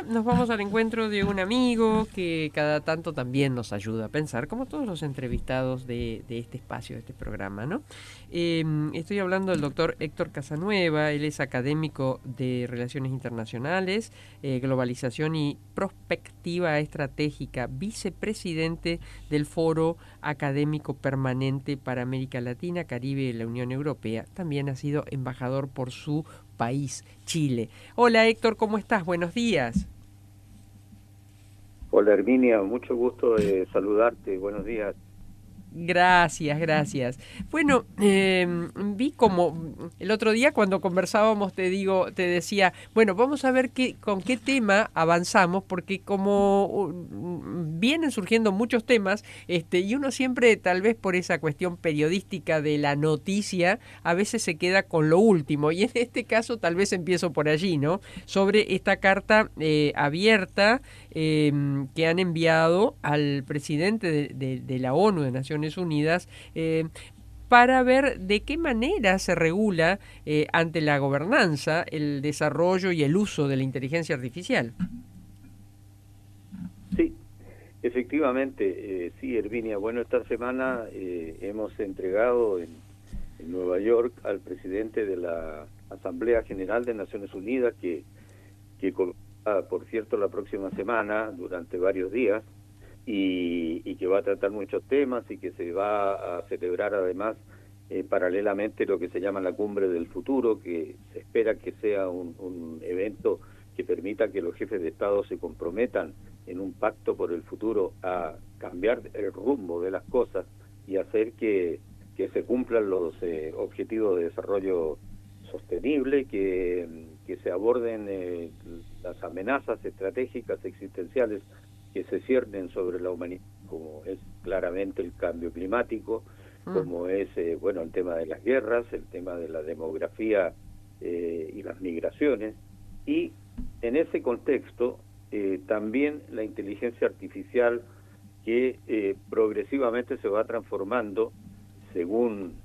nos vamos al encuentro de un amigo que cada tanto también nos ayuda a pensar, como todos los entrevistados de este espacio, de este programa, ¿no? Estoy hablando del doctor Héctor Casanueva. Él es académico de Relaciones Internacionales, Globalización y Prospectiva Estratégica, vicepresidente del Foro Académico Permanente para América Latina, Caribe y la Unión Europea. También ha sido embajador por su país, Chile. Hola Héctor, ¿cómo estás? Buenos días. Hola Herminia, mucho gusto de saludarte, buenos días. Gracias, gracias. Bueno, vi como el otro día cuando conversábamos te decía, bueno, vamos a ver con qué tema avanzamos, porque como vienen surgiendo muchos temas, y uno siempre, tal vez por esa cuestión periodística de la noticia, a veces se queda con lo último. Y en este caso, tal vez empiezo por allí, ¿no? Sobre esta carta abierta que han enviado al presidente de la ONU, de Naciones Unidas, para ver de qué manera se regula ante la gobernanza el desarrollo y el uso de la inteligencia artificial. Sí, efectivamente, sí, Herminia. Bueno, esta semana hemos entregado en Nueva York al presidente de la Asamblea General de Naciones Unidas, que comienza, por cierto, la próxima semana, durante varios días, y que va a tratar muchos temas y que se va a celebrar además paralelamente lo que se llama la Cumbre del Futuro, que se espera que sea un evento que permita que los jefes de Estado se comprometan en un pacto por el futuro a cambiar el rumbo de las cosas y hacer que se cumplan los objetivos de desarrollo sostenible, que se aborden las amenazas estratégicas existenciales que se ciernen sobre la humanidad, como es claramente el cambio climático, como es bueno, el tema de las guerras, el tema de la demografía y las migraciones, y en ese contexto también la inteligencia artificial que progresivamente se va transformando según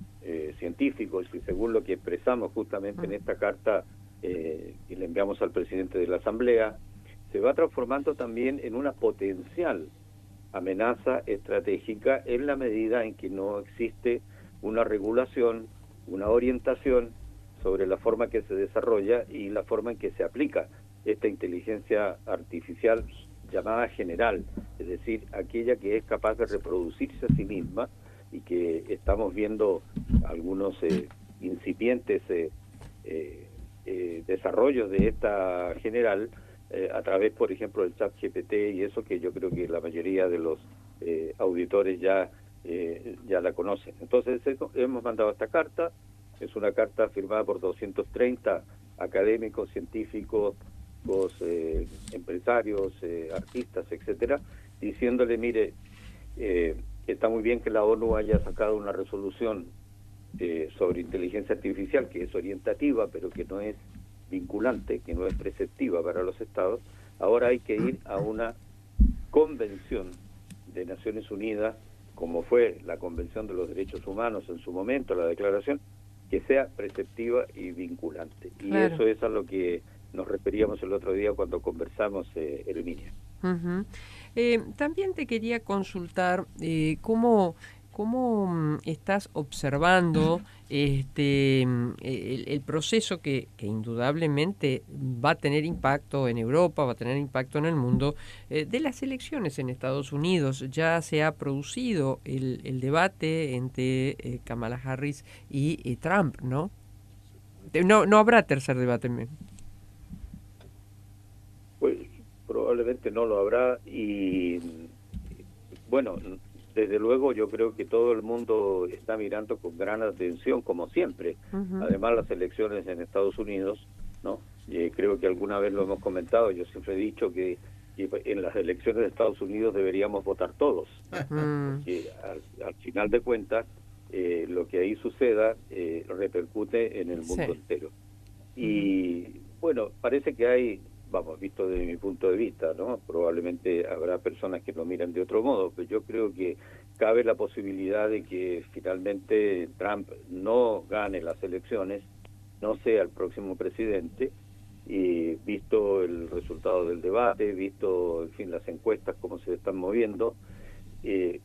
científicos y según lo que expresamos justamente en esta carta que le enviamos al presidente de la Asamblea, se va transformando también en una potencial amenaza estratégica en la medida en que no existe una regulación, una orientación sobre la forma que se desarrolla y la forma en que se aplica esta inteligencia artificial llamada general, es decir, aquella que es capaz de reproducirse a sí misma y que estamos viendo algunos incipientes desarrollos de esta general a través, por ejemplo, del ChatGPT y eso que yo creo que la mayoría de los auditores ya la conocen. Entonces hemos mandado esta carta, es una carta firmada por 230 académicos, científicos, empresarios, artistas, etcétera, diciéndole, mire, está muy bien que la ONU haya sacado una resolución sobre inteligencia artificial que es orientativa, pero que no es vinculante, que no es preceptiva para los estados. Ahora hay que ir a una convención de Naciones Unidas, como fue la Convención de los Derechos Humanos en su momento, la declaración, que sea preceptiva y vinculante. Y Claro. eso es a lo que nos referíamos el otro día cuando conversamos, Herminia. También te quería consultar cómo estás observando el proceso que indudablemente va a tener impacto en Europa, va a tener impacto en el mundo, de las elecciones en Estados Unidos. Ya se ha producido el debate entre Kamala Harris y Trump, ¿no? No habrá tercer debate. Pues probablemente no lo habrá y bueno, desde luego yo creo que todo el mundo está mirando con gran atención, como siempre. Ujú. Además las elecciones en Estados Unidos, ¿no? Creo que alguna vez lo hemos comentado, yo siempre he dicho que en las elecciones de Estados Unidos deberíamos votar todos, porque al final de cuentas lo que ahí suceda repercute en el mundo Sí. entero. Ujú. Y bueno, parece que hay, vamos, visto desde mi punto de vista, ¿no? Probablemente habrá personas que lo miran de otro modo, pero yo creo que cabe la posibilidad de que finalmente Trump no gane las elecciones, no sea el próximo presidente, y visto el resultado del debate, visto, en fin, las encuestas, cómo se están moviendo,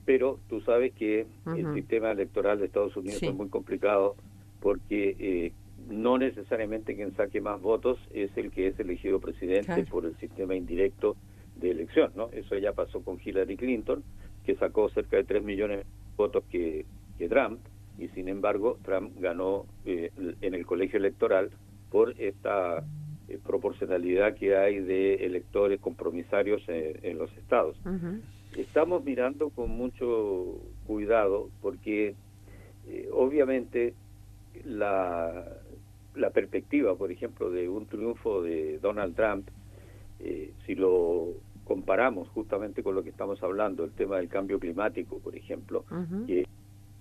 pero tú sabes que el sistema electoral de Estados Unidos es muy complicado porque no necesariamente quien saque más votos es el que es elegido presidente por el sistema indirecto de elección, ¿no? Eso ya pasó con Hillary Clinton, que sacó cerca de 3 millones de votos que Trump, y sin embargo Trump ganó en el colegio electoral por esta proporcionalidad que hay de electores compromisarios en los estados. Estamos mirando con mucho cuidado porque obviamente la perspectiva, por ejemplo, de un triunfo de Donald Trump, si lo comparamos justamente con lo que estamos hablando, el tema del cambio climático, por ejemplo, que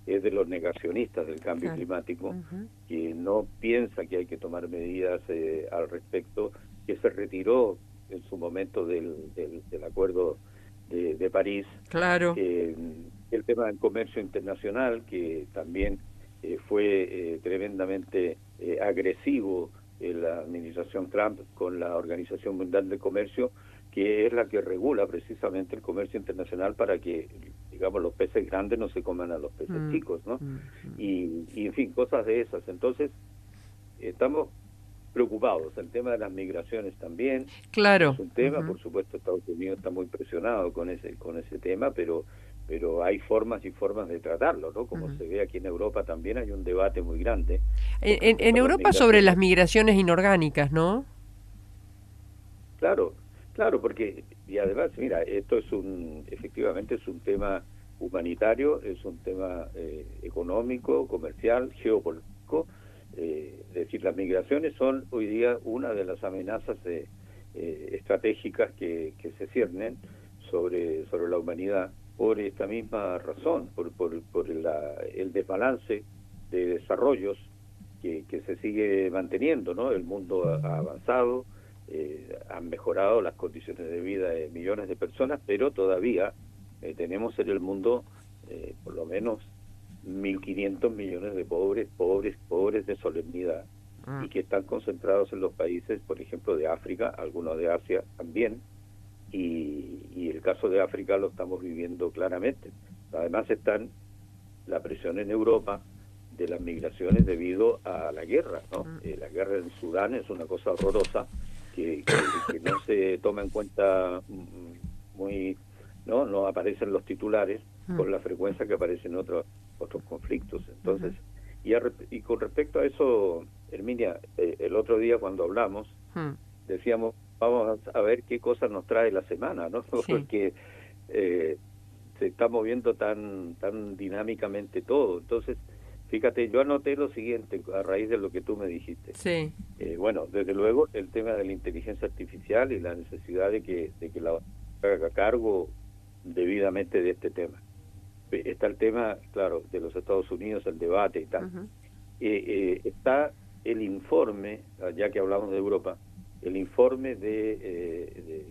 es de los negacionistas del cambio climático, que no piensa que hay que tomar medidas al respecto, que se retiró en su momento del acuerdo de París. El tema del comercio internacional, que también fue tremendamente agresivo en la administración Trump con la Organización Mundial del Comercio, que es la que regula precisamente el comercio internacional para que, digamos, los peces grandes no se coman a los peces chicos, ¿no? Y en fin, cosas de esas. Entonces, estamos preocupados. El tema de las migraciones también es un tema. Por supuesto, Estados Unidos está muy presionado con ese tema, pero hay formas y formas de tratarlo, ¿no? Como se ve aquí en Europa también hay un debate muy grande. En Europa sobre las migraciones inorgánicas, ¿no? Claro, porque, y además, mira, esto efectivamente es un tema humanitario, es un tema económico, comercial, geopolítico. Es decir, las migraciones son hoy día una de las amenazas estratégicas que se ciernen sobre la humanidad por esta misma razón, por el desbalance de desarrollos que se sigue manteniendo, ¿no? El mundo ha avanzado, han mejorado las condiciones de vida de millones de personas, pero todavía tenemos en el mundo por lo menos 1.500 millones de pobres de solemnidad, y que están concentrados en los países, por ejemplo, de África, algunos de Asia también, y el caso de África lo estamos viviendo claramente. Además están la presión en Europa de las migraciones debido a la guerra, ¿no? La guerra en Sudán es una cosa horrorosa que no se toma en cuenta no aparecen los titulares con la frecuencia que aparecen otros conflictos. Entonces, y con respecto a eso, Herminia, el otro día cuando hablamos, decíamos, vamos a ver qué cosas nos trae la semana, ¿no? Porque se está moviendo tan dinámicamente todo. Entonces, fíjate, yo anoté lo siguiente a raíz de lo que tú me dijiste. Bueno, desde luego, el tema de la inteligencia artificial y la necesidad de que la haga cargo debidamente de este tema. Está el tema, claro, de los Estados Unidos, el debate y tal. Está el informe, ya que hablamos de Europa, el informe de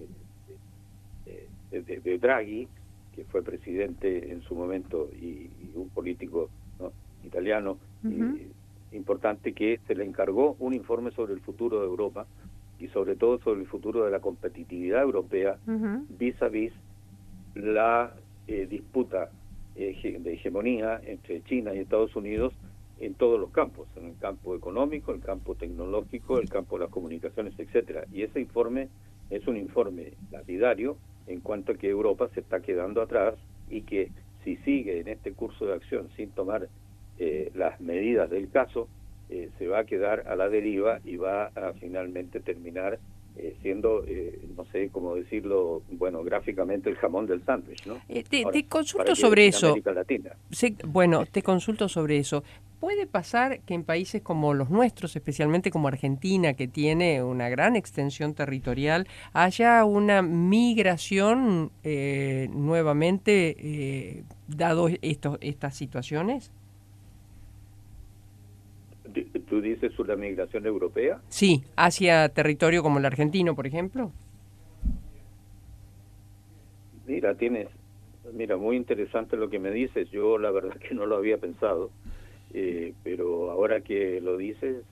Draghi, que fue presidente en su momento y un político, ¿no?, italiano importante, que se le encargó un informe sobre el futuro de Europa y sobre todo sobre el futuro de la competitividad europea vis a vis la disputa de hegemonía entre China y Estados Unidos en todos los campos, en el campo económico, el campo tecnológico, el campo de las comunicaciones, etcétera. Y ese informe es un informe lapidario en cuanto a que Europa se está quedando atrás y que si sigue en este curso de acción sin tomar las medidas del caso, se va a quedar a la deriva y va a finalmente terminar siendo, no sé cómo decirlo, bueno, gráficamente el jamón del sándwich, ¿no? Te consulto sobre eso. América Latina. Bueno, te consulto sobre eso. ¿Puede pasar que en países como los nuestros, especialmente como Argentina, que tiene una gran extensión territorial, haya una migración nuevamente, dado estas situaciones? ¿Tú dices sobre la migración europea? Sí, hacia territorio como el argentino, por ejemplo. Mira, muy interesante lo que me dices. Yo la verdad que no lo había pensado, pero ahora que lo dices,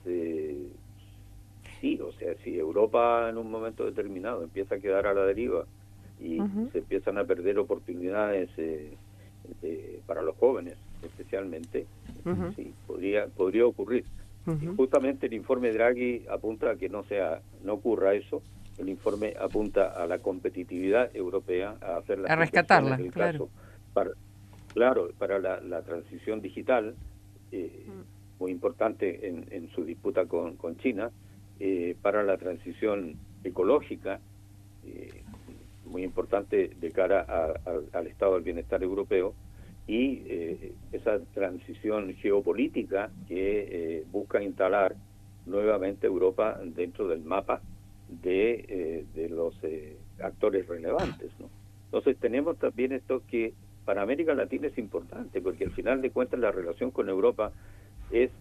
sí, o sea, si Europa en un momento determinado empieza a quedar a la deriva y se empiezan a perder oportunidades para los jóvenes, especialmente, sí, podría ocurrir. Y justamente el informe Draghi apunta a que no ocurra eso. El informe apunta a la competitividad europea, a hacer las A rescatarla, inversiones del claro. caso, para la transición digital, muy importante en su disputa con China, para la transición ecológica, muy importante de cara al estado del bienestar europeo, y esa transición geopolítica que busca instalar nuevamente Europa dentro del mapa de los actores relevantes, ¿no? Entonces tenemos también esto que para América Latina es importante, porque al final de cuentas la relación con Europa es,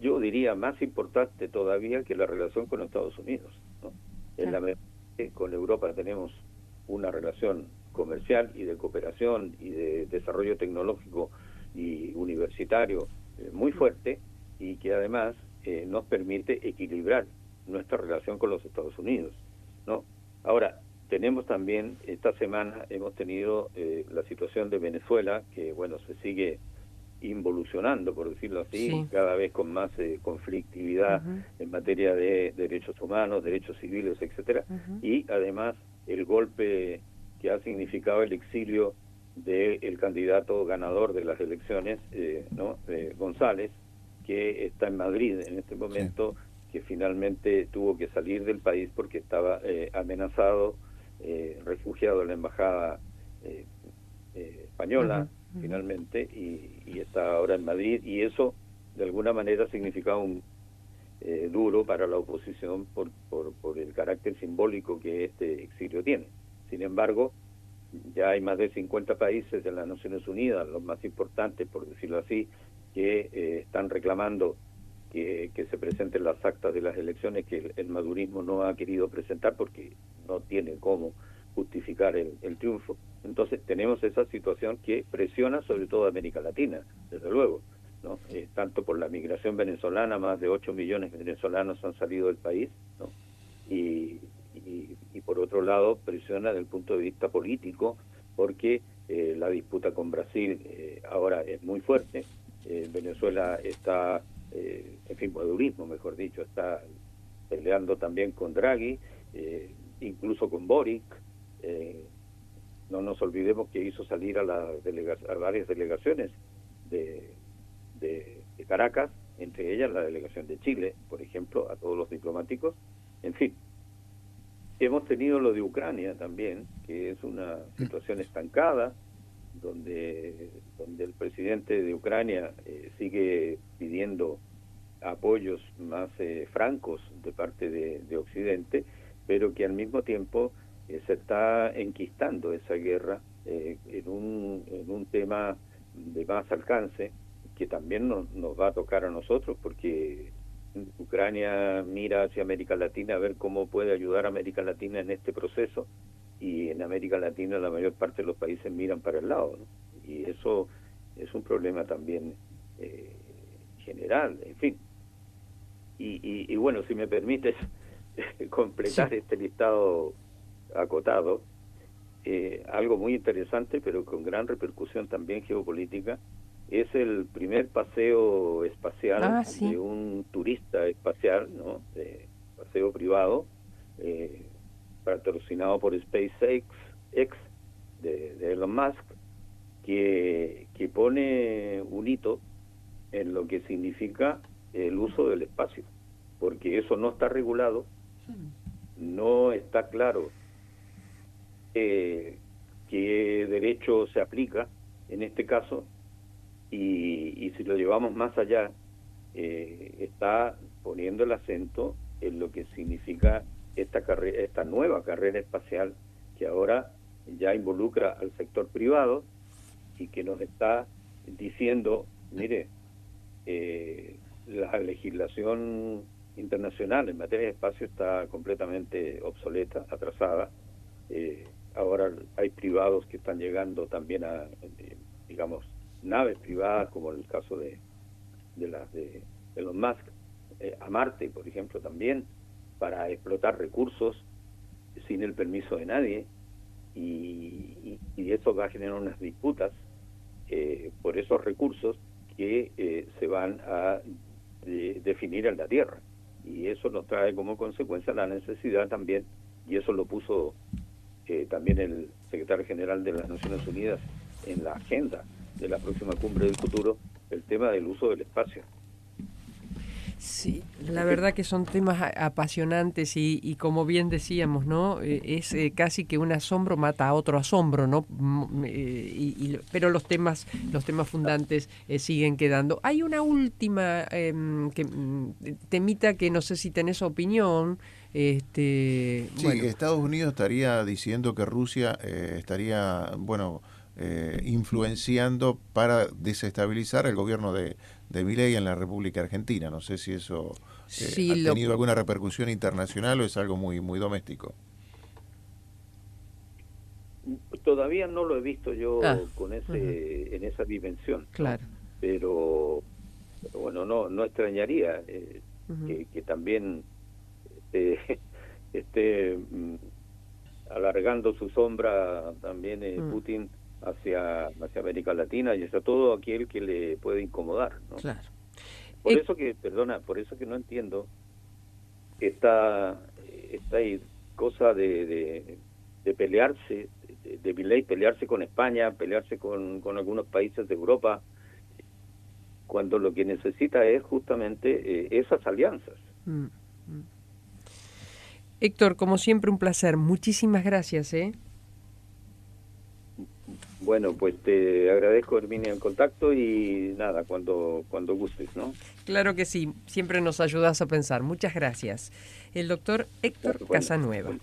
yo diría, más importante todavía que la relación con Estados Unidos, ¿no? En la medida que con Europa tenemos una relación comercial y de cooperación y de desarrollo tecnológico y universitario muy fuerte, y que además nos permite equilibrar nuestra relación con los Estados Unidos, ¿no? Ahora, tenemos también, esta semana hemos tenido la situación de Venezuela, que bueno, se sigue involucionando, por decirlo así, Sí. cada vez con más conflictividad en materia de derechos humanos, derechos civiles, etcétera, y además el golpe que ha significado el exilio del candidato ganador de las elecciones, ¿no? González, que está en Madrid en este momento, que finalmente tuvo que salir del país porque estaba amenazado, refugiado en la embajada española, finalmente, y está ahora en Madrid, y eso de alguna manera significa un duro para la oposición por el carácter simbólico que este exilio tiene. Sin embargo, ya hay más de 50 países de las Naciones Unidas, los más importantes, por decirlo así, que están reclamando que se presenten las actas de las elecciones que el madurismo no ha querido presentar porque no tiene cómo justificar el triunfo. Entonces tenemos esa situación que presiona sobre todo a América Latina, desde luego, ¿no? Tanto por la migración venezolana, más de 8 millones de venezolanos han salido del país, ¿no? Y por otro lado presiona desde el punto de vista político, porque la disputa con Brasil ahora es muy fuerte. Venezuela está, en fin, madurismo, mejor dicho, está peleando también con Draghi, incluso con Boric. No nos olvidemos que hizo salir a varias delegaciones de Caracas, entre ellas la delegación de Chile, por ejemplo, a todos los diplomáticos. En fin, hemos tenido lo de Ucrania también, que es una situación estancada, donde el presidente de Ucrania sigue pidiendo apoyos más francos de parte de Occidente, pero que al mismo tiempo se está enquistando esa guerra en un tema de más alcance, que también nos va a tocar a nosotros, porque Ucrania mira hacia América Latina a ver cómo puede ayudar a América Latina en este proceso, y en América Latina la mayor parte de los países miran para el lado, ¿no? Y eso es un problema también general, en fin. Y bueno, si me permites completar este listado acotado, algo muy interesante, pero con gran repercusión también geopolítica, es el primer paseo espacial de un turista espacial, ¿no? De paseo privado, patrocinado por SpaceX de Elon Musk, que pone un hito en lo que significa el uso del espacio, porque eso no está regulado, no está claro qué derecho se aplica en este caso, y si lo llevamos más allá, está poniendo el acento en lo que significa esta nueva carrera espacial, que ahora ya involucra al sector privado y que nos está diciendo, mire, la legislación internacional en materia de espacio está completamente obsoleta, atrasada. Ahora hay privados que están llegando también a, digamos, naves privadas, como el caso de las de Elon Musk, a Marte, por ejemplo, también, para explotar recursos sin el permiso de nadie, y eso va a generar unas disputas por esos recursos que se van a definir en la Tierra, y eso nos trae como consecuencia la necesidad también, y eso lo puso también el secretario general de las Naciones Unidas en la agenda de la próxima cumbre del futuro, el tema del uso del espacio. Sí, la verdad que son temas apasionantes y como bien decíamos, ¿no? Es casi que un asombro mata a otro asombro, ¿no? Pero los temas fundantes siguen quedando. Hay una última temita que no sé si tenés opinión. Sí, Bueno. Estados Unidos estaría diciendo que Rusia estaría, influenciando para desestabilizar el gobierno de Milei en la República Argentina. No sé si eso Sí, ha tenido alguna repercusión internacional o es algo muy doméstico. Todavía no lo he visto yo con en esa dimensión. Claro. ¿No? Pero bueno, no extrañaría que también esté alargando su sombra también Putin hacia América Latina y hacia todo aquel que le puede incomodar, ¿no? Claro. Por eso que no entiendo esta cosa de pelearse, de Milei pelearse con España, pelearse con algunos países de Europa, cuando lo que necesita es justamente esas alianzas. Héctor, como siempre, un placer. Muchísimas gracias, Bueno, pues te agradezco, Herminia, el contacto y nada, cuando gustes, ¿no? Claro que sí, siempre nos ayudas a pensar. Muchas gracias. El doctor Héctor Casanueva.